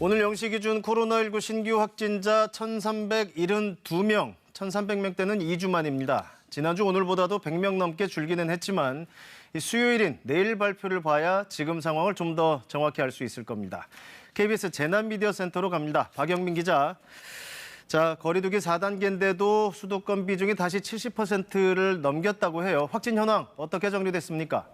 오늘 0시 기준 코로나19 신규 확진자 1,372명, 1,300명대는 2주 만입니다. 지난주 오늘보다도 100명 넘게 줄기는 했지만 수요일인 내일 발표를 봐야 지금 상황을 좀 더 정확히 알 수 있을 겁니다. KBS 재난미디어센터로 갑니다. 박영민 기자. 자, 거리두기 4단계인데도 수도권 비중이 다시 70%를 넘겼다고 해요. 확진 현황 어떻게 정리됐습니까?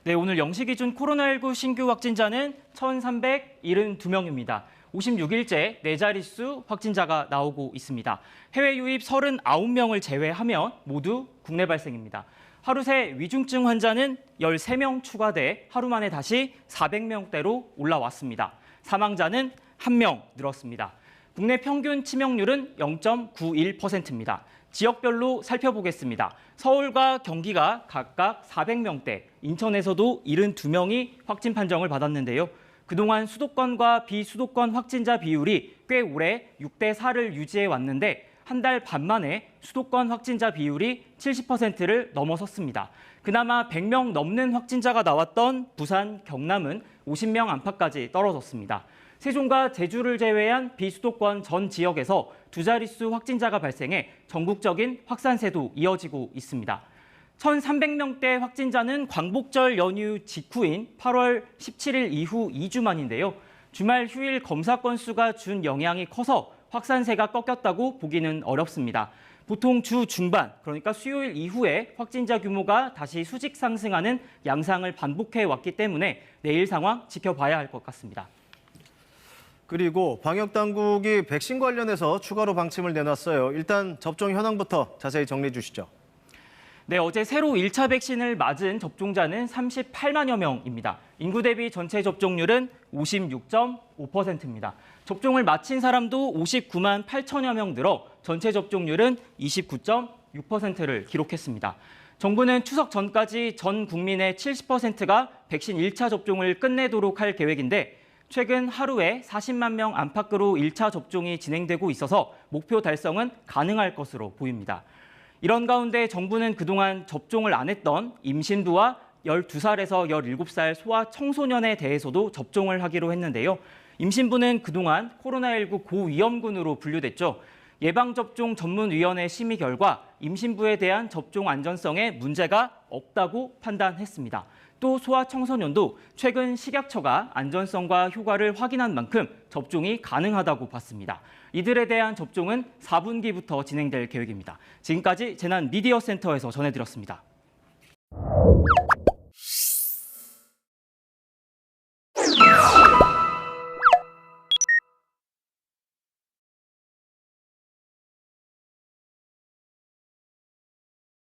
네, 오늘 0시 기준 코로나19 신규 확진자는 1,372명입니다. 56일째 네 자릿수 확진자가 나오고 있습니다. 해외 유입 39명을 제외하면 모두 국내 발생입니다. 하루 새 위중증 환자는 13명 추가돼 하루 만에 다시 400명대로 올라왔습니다. 사망자는 1명 늘었습니다. 국내 평균 치명률은 0.91%입니다. 지역별로 살펴보겠습니다. 서울과 경기가 각각 400명대, 인천에서도 72명이 확진 판정을 받았는데요. 그동안 수도권과 비수도권 확진자 비율이 꽤 오래 6대 4를 유지해 왔는데 한 달 반 만에 수도권 확진자 비율이 70%를 넘어섰습니다. 그나마 100명 넘는 확진자가 나왔던 부산, 경남은 50명 안팎까지 떨어졌습니다. 세종과 제주를 제외한 비수도권 전 지역에서 두 자릿수 확진자가 발생해 전국적인 확산세도 이어지고 있습니다. 1,300명대 확진자는 광복절 연휴 직후인 8월 17일 이후 2주 만인데요. 주말 휴일 검사 건수가 준 영향이 커서 확산세가 꺾였다고 보기는 어렵습니다. 보통 주 중반, 그러니까 수요일 이후에 확진자 규모가 다시 수직 상승하는 양상을 반복해 왔기 때문에 내일 상황 지켜봐야 할 것 같습니다. 그리고 방역당국이 백신 관련해서 추가로 방침을 내놨어요. 일단 접종 현황부터 자세히 정리해 주시죠. 네, 어제 새로 1차 백신을 맞은 접종자는 38만여 명입니다. 인구 대비 전체 접종률은 56.5%입니다. 접종을 마친 사람도 59만 8천여 명 늘어 전체 접종률은 29.6%를 기록했습니다. 정부는 추석 전까지 전 국민의 70%가 백신 1차 접종을 끝내도록 할 계획인데 최근 하루에 40만 명 안팎으로 1차 접종이 진행되고 있어서 목표 달성은 가능할 것으로 보입니다. 이런 가운데 정부는 그동안 접종을 안 했던 임신부와 12살에서 17살 소아 청소년에 대해서도 접종을 하기로 했는데요. 임신부는 그동안 코로나19 고위험군으로 분류됐죠. 예방접종전문위원회 심의 결과 임신부에 대한 접종 안전성에 문제가 없다고 판단했습니다. 또 소아 청소년도 최근 식약처가 안전성과 효과를 확인한 만큼 접종이 가능하다고 봤습니다. 이들에 대한 접종은 4분기부터 진행될 계획입니다. 지금까지 재난미디어센터에서 전해드렸습니다.